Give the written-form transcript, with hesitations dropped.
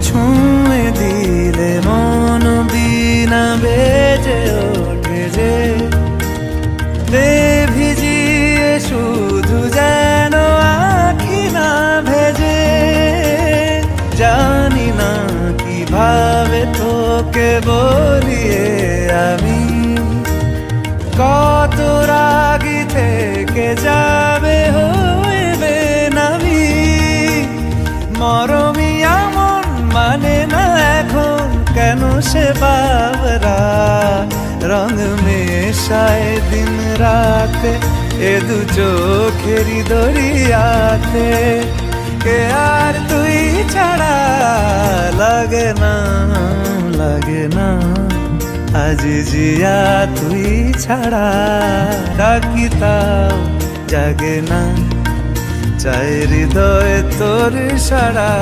ছুঁয়ে দিলে মন বিনা বেজে ওঠে যে ভিজিয়ে শুধু যেন আখি না ভেজে। জানি না কিভাবে তোকে বলিয়ে আমি কত রাগি থেকে যাবে হইবে নামি। মরমি এমন মানে না এখন কেন সে বাবরা রং মেশায় দিন রাতে এ দু চোখেরি দরিয়াতে। কে আর তুই ছাড়া লাগে না লাগে না আজ জিয়া তুই ছাড়া ডাকি তাও জাগে না চাই হৃদয় তোর সারা।